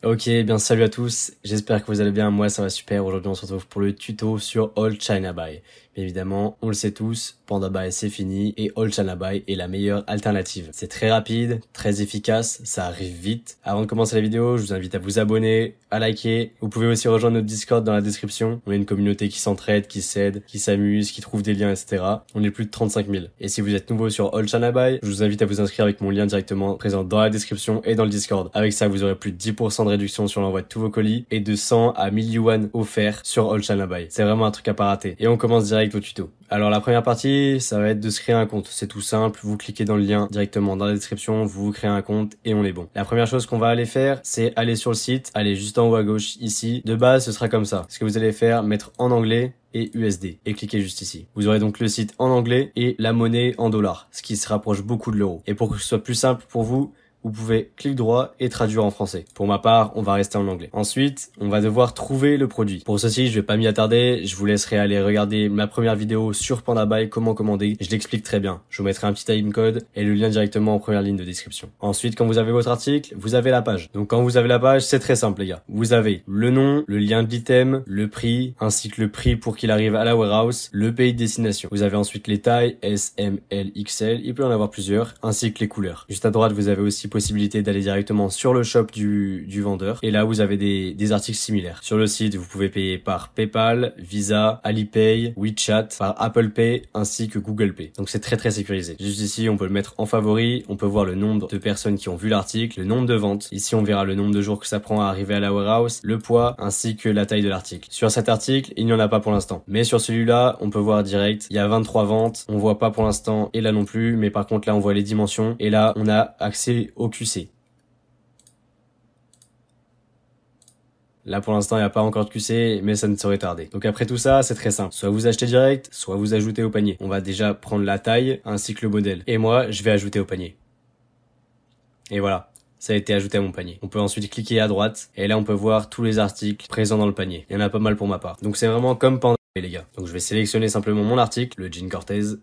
Ok, bien salut à tous, j'espère que vous allez bien, moi ça va super. Aujourd'hui on se retrouve pour le tuto sur All China Buy. Bien évidemment, on le sait tous, Panda Buy c'est fini et All China Buy est la meilleure alternative. C'est très rapide, très efficace, ça arrive vite. Avant de commencer la vidéo, je vous invite à vous abonner, à liker. Vous pouvez aussi rejoindre notre Discord dans la description. On est une communauté qui s'entraide, qui s'aide, qui s'amuse, qui trouve des liens, etc. On est plus de 35 000. Et si vous êtes nouveau sur All China Buy, je vous invite à vous inscrire avec mon lien directement présent dans la description et dans le Discord. Avec ça, vous aurez plus de 10% de réduction sur l'envoi de tous vos colis et de 100 à 1000 yuan offerts sur All China Buy. C'est vraiment un truc à pas rater. Et on commence direct au tuto. Alors la première partie, ça va être de se créer un compte. C'est tout simple, vous cliquez dans le lien directement dans la description, vous créez un compte et on est bon. La première chose qu'on va aller faire, c'est aller sur le site, aller juste en haut à gauche ici. De base, ce sera comme ça. Ce que vous allez faire, mettre en anglais et USD et cliquez juste ici. Vous aurez donc le site en anglais et la monnaie en dollars, ce qui se rapproche beaucoup de l'euro. Et pour que ce soit plus simple pour vous, vous pouvez cliquer droit et traduire en français. Pour ma part, on va rester en anglais. Ensuite, on va devoir trouver le produit. Pour ceci, je vais pas m'y attarder. Je vous laisserai aller regarder ma première vidéo sur Panda Buy, comment commander. Je l'explique très bien. Je vous mettrai un petit timecode et le lien directement en première ligne de description. Ensuite, quand vous avez votre article, vous avez la page. Donc quand vous avez la page, c'est très simple les gars. Vous avez le nom, le lien de l'item, le prix, ainsi que le prix pour qu'il arrive à la warehouse, le pays de destination. Vous avez ensuite les tailles, S, M, L, XL. Il peut y en avoir plusieurs, ainsi que les couleurs. Juste à droite, vous avez aussi possibilité d'aller directement sur le shop du vendeur et là vous avez des articles similaires. Sur le site vous pouvez payer par PayPal, Visa, Alipay, WeChat, par Apple Pay ainsi que Google Pay. Donc c'est très sécurisé. Juste ici on peut le mettre en favori, on peut voir le nombre de personnes qui ont vu l'article, le nombre de ventes. Ici on verra le nombre de jours que ça prend à arriver à la warehouse, le poids ainsi que la taille de l'article. Sur cet article il n'y en a pas pour l'instant, mais sur celui-là on peut voir direct, il y a 23 ventes, on voit pas pour l'instant et là non plus, mais par contre là on voit les dimensions et là on a accès au QC. Là pour l'instant il n'y a pas encore de QC mais ça ne saurait tarder. Donc après tout ça c'est très simple. Soit vous achetez direct, soit vous ajoutez au panier. On va déjà prendre la taille ainsi que le modèle. Et moi je vais ajouter au panier. Et voilà. Ça a été ajouté à mon panier. On peut ensuite cliquer à droite et là on peut voir tous les articles présents dans le panier. Il y en a pas mal pour ma part. Donc c'est vraiment comme Panda les gars. Donc je vais sélectionner simplement mon article, le jean Cortez.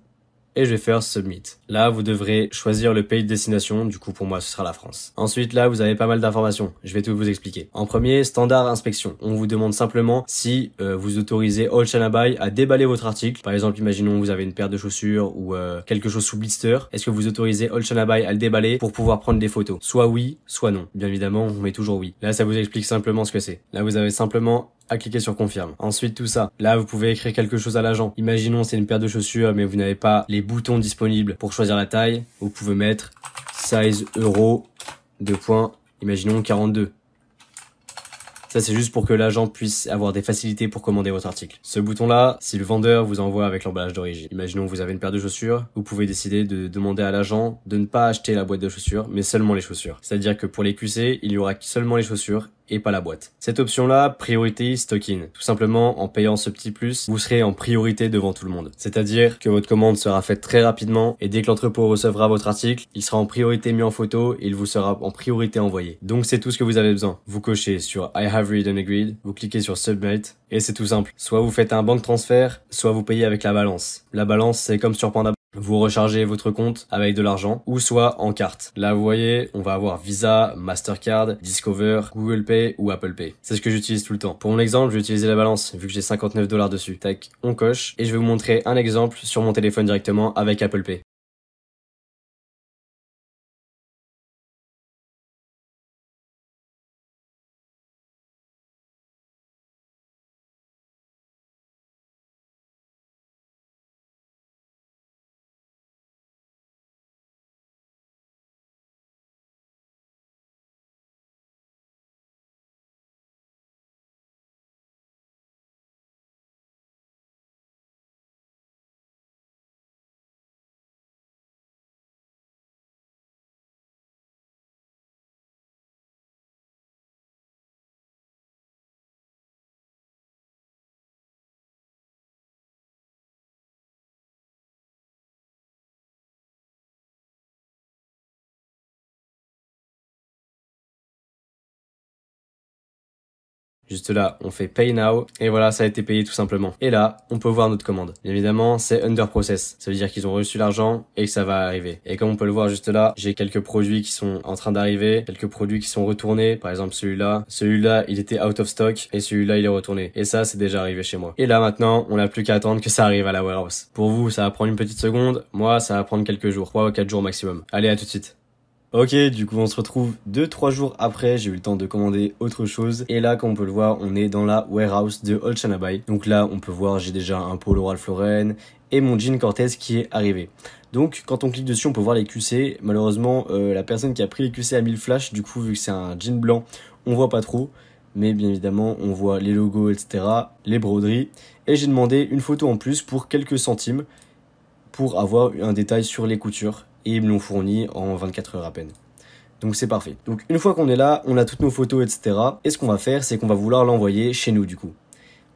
Et je vais faire Submit. Là, vous devrez choisir le pays de destination. Du coup, pour moi, ce sera la France. Ensuite, là, vous avez pas mal d'informations. Je vais tout vous expliquer. En premier, standard inspection. On vous demande simplement si vous autorisez All China Buy à déballer votre article. Par exemple, imaginons vous avez une paire de chaussures ou quelque chose sous blister. Est-ce que vous autorisez All China Buy à le déballer pour pouvoir prendre des photos? Soit oui, soit non. Bien évidemment, on met toujours oui. Là, ça vous explique simplement ce que c'est. Là, vous avez simplement à cliquer sur confirme. Ensuite tout ça, là vous pouvez écrire quelque chose à l'agent. Imaginons c'est une paire de chaussures mais vous n'avez pas les boutons disponibles pour choisir la taille. Vous pouvez mettre size euro, imaginons 42. Ça c'est juste pour que l'agent puisse avoir des facilités pour commander votre article. Ce bouton là, si le vendeur vous envoie avec l'emballage d'origine. Imaginons que vous avez une paire de chaussures, vous pouvez décider de demander à l'agent de ne pas acheter la boîte de chaussures, mais seulement les chaussures. C'est-à-dire que pour les QC, il y aura seulement les chaussures et pas la boîte. Cette option-là, priorité stock-in. Tout simplement, en payant ce petit plus, vous serez en priorité devant tout le monde. C'est-à-dire que votre commande sera faite très rapidement et dès que l'entrepôt recevra votre article, il sera en priorité mis en photo et il vous sera en priorité envoyé. Donc c'est tout ce que vous avez besoin. Vous cochez sur I have read and agreed, vous cliquez sur Submit et c'est tout simple. Soit vous faites un bank transfert, soit vous payez avec la balance. La balance, c'est comme sur Panda. Vous rechargez votre compte avec de l'argent ou soit en carte. Là vous voyez, on va avoir Visa, Mastercard, Discover, Google Pay ou Apple Pay. C'est ce que j'utilise tout le temps. Pour mon exemple, je vais utiliser la balance vu que j'ai 59 $ dessus. Tac, on coche et je vais vous montrer un exemple sur mon téléphone directement avec Apple Pay. Juste là, on fait Pay Now et voilà, ça a été payé tout simplement. Et là, on peut voir notre commande. Bien évidemment, c'est Under Process. Ça veut dire qu'ils ont reçu l'argent et que ça va arriver. Et comme on peut le voir juste là, j'ai quelques produits qui sont en train d'arriver, quelques produits qui sont retournés. Par exemple, celui-là. Celui-là, il était out of stock et celui-là, il est retourné. Et ça, c'est déjà arrivé chez moi. Et là, maintenant, on n'a plus qu'à attendre que ça arrive à la warehouse. Pour vous, ça va prendre une petite seconde. Moi, ça va prendre quelques jours, 3 ou 4 jours maximum. Allez, à tout de suite. Ok, du coup on se retrouve 2-3 jours après, j'ai eu le temps de commander autre chose. Et là, comme on peut le voir, on est dans la warehouse de Old China Bay. Donc là, on peut voir, j'ai déjà un polo Ralph Lauren et mon jean Cortez qui est arrivé. Donc quand on clique dessus, on peut voir les QC. Malheureusement, la personne qui a pris les QC a mis le flash. Du coup, vu que c'est un jean blanc, on voit pas trop. Mais bien évidemment, on voit les logos, etc., les broderies. Et j'ai demandé une photo en plus pour quelques centimes pour avoir un détail sur les coutures. Et ils me l'ont fourni en 24 heures à peine. Donc c'est parfait. Donc une fois qu'on est là, on a toutes nos photos, etc. Et ce qu'on va faire, c'est qu'on va vouloir l'envoyer chez nous du coup.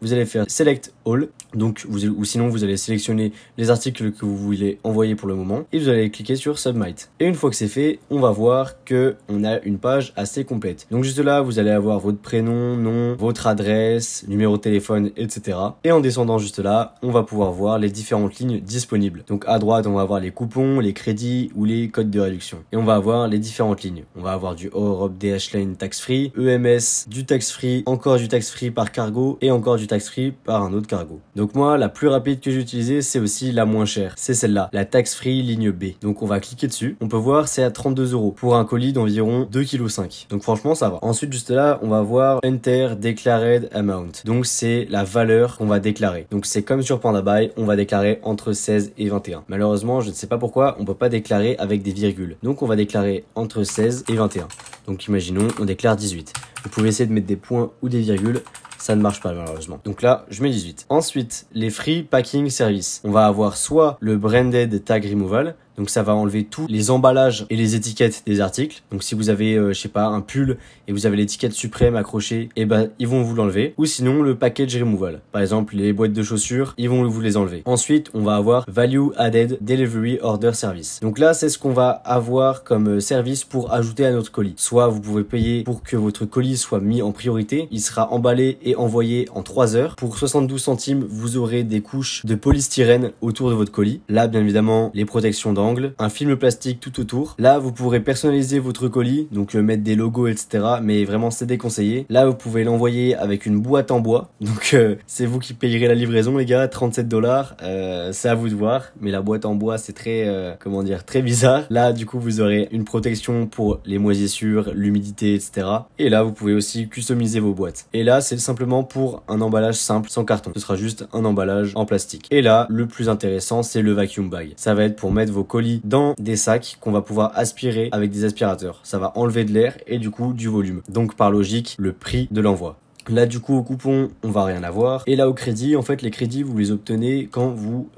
Vous allez faire Select All, donc ou sinon vous allez sélectionner les articles que vous voulez envoyer pour le moment et vous allez cliquer sur Submit. Et une fois que c'est fait, on va voir que on a une page assez complète. Donc juste là, vous allez avoir votre prénom, nom, votre adresse, numéro de téléphone, etc. Et en descendant juste là, on va pouvoir voir les différentes lignes disponibles. Donc à droite, on va avoir les coupons, les crédits ou les codes de réduction. Et on va avoir les différentes lignes. On va avoir du Europe DH Lane tax free, EMS, du tax free, encore du tax free par cargo et encore du tax free par un autre cargo. Donc moi, la plus rapide que j'ai utilisée, c'est aussi la moins chère. C'est celle-là, la tax free ligne B. Donc on va cliquer dessus. On peut voir, c'est à 32 € pour un colis d'environ 2,5 kg. Donc franchement, ça va. Ensuite, juste là, on va voir Enter Declared Amount. Donc c'est la valeur qu'on va déclarer. Donc c'est comme sur PandaBuy, on va déclarer entre 16 et 21. Malheureusement, je ne sais pas pourquoi, on peut pas déclarer avec des virgules. Donc on va déclarer entre 16 et 21. Donc imaginons, on déclare 18. Vous pouvez essayer de mettre des points ou des virgules. Ça ne marche pas malheureusement. Donc là, je mets 18. Ensuite, les Free Packing Service. On va avoir soit le Branded Tag Removal. Donc ça va enlever tous les emballages et les étiquettes des articles. Donc si vous avez, je sais pas, un pull et vous avez l'étiquette Suprême accrochée, et ben ils vont vous l'enlever. Ou sinon le package removal. Par exemple les boîtes de chaussures, ils vont vous les enlever. Ensuite, on va avoir Value Added Delivery Order Service. Donc là, c'est ce qu'on va avoir comme service pour ajouter à notre colis. Soit vous pouvez payer pour que votre colis soit mis en priorité. Il sera emballé et envoyé en 3 heures. Pour 72 centimes, vous aurez des couches de polystyrène autour de votre colis. Là, bien évidemment, les protections d'angle, un film plastique tout autour. Là, vous pourrez personnaliser votre colis, donc mettre des logos, etc. Mais vraiment, c'est déconseillé. Là, vous pouvez l'envoyer avec une boîte en bois. Donc, c'est vous qui payerez la livraison, les gars. 37 $. C'est à vous de voir. Mais la boîte en bois, c'est très, comment dire, très bizarre. Là, du coup, vous aurez une protection pour les moisissures, l'humidité, etc. Et là, vous pouvez aussi customiser vos boîtes. Et là, c'est simplement pour un emballage simple, sans carton. Ce sera juste un emballage en plastique. Et là, le plus intéressant, c'est le vacuum bag. Ça va être pour mettre vos colis dans des sacs qu'on va pouvoir aspirer avec des aspirateurs. Ça va enlever de l'air et du coup du volume. Donc par logique, le prix de l'envoi. Là du coup au coupon on va rien avoir et là au crédit en fait les crédits vous les obtenez quand vous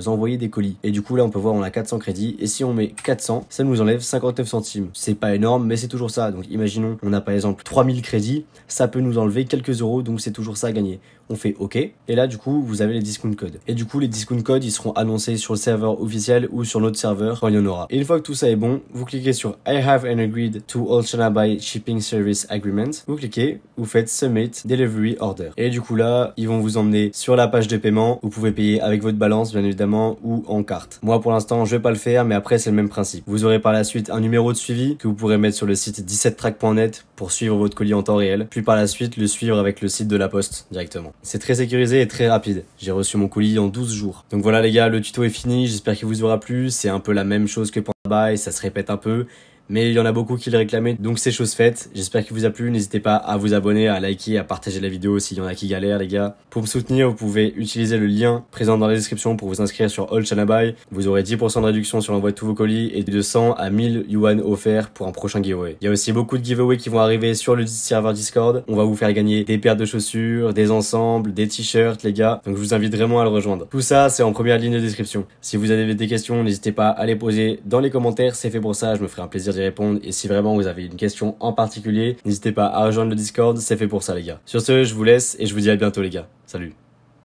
envoyez des colis et du coup là on peut voir on a 400 crédits et si on met 400 ça nous enlève 59 centimes. C'est pas énorme mais c'est toujours ça. Donc imaginons on a par exemple 3000 crédits, ça peut nous enlever quelques euros donc c'est toujours ça à gagner. On fait OK et là du coup vous avez les discount codes et du coup les discount codes ils seront annoncés sur le serveur officiel ou sur notre serveur quand il y en aura. Et une fois que tout ça est bon, vous cliquez sur I have an agreed to Old China Bay Shipping Service Agreement. Vous cliquez, vous faites Submit Delivery Order. Et du coup là, ils vont vous emmener sur la page de paiement. Vous pouvez payer avec votre balance bien évidemment ou en carte. Moi pour l'instant, je vais pas le faire mais après c'est le même principe. Vous aurez par la suite un numéro de suivi que vous pourrez mettre sur le site 17track.net pour suivre votre colis en temps réel. Puis par la suite, le suivre avec le site de la poste directement. C'est très sécurisé et très rapide. J'ai reçu mon colis en 12 jours. Donc voilà les gars, le tuto est fini. J'espère qu'il vous aura plu. C'est un peu la même chose que PandaBuy, ça se répète un peu. Mais il y en a beaucoup qui le réclamaient, donc c'est chose faite. J'espère qu'il vous a plu. N'hésitez pas à vous abonner, à liker, à partager la vidéo s'il y en a qui galèrent, les gars. Pour me soutenir, vous pouvez utiliser le lien présent dans la description pour vous inscrire sur Old China Bay. Vous aurez 10% de réduction sur l'envoi de tous vos colis et de 100 à 1000 yuan offerts pour un prochain giveaway. Il y a aussi beaucoup de giveaways qui vont arriver sur le serveur Discord. On va vous faire gagner des paires de chaussures, des ensembles, des t-shirts, les gars. Donc je vous invite vraiment à le rejoindre. Tout ça, c'est en première ligne de description. Si vous avez des questions, n'hésitez pas à les poser dans les commentaires. C'est fait pour ça, je me ferai un plaisir d'y répondre. Et si vraiment vous avez une question en particulier, n'hésitez pas à rejoindre le Discord, c'est fait pour ça les gars. Sur ce, je vous laisse et je vous dis à bientôt les gars. Salut.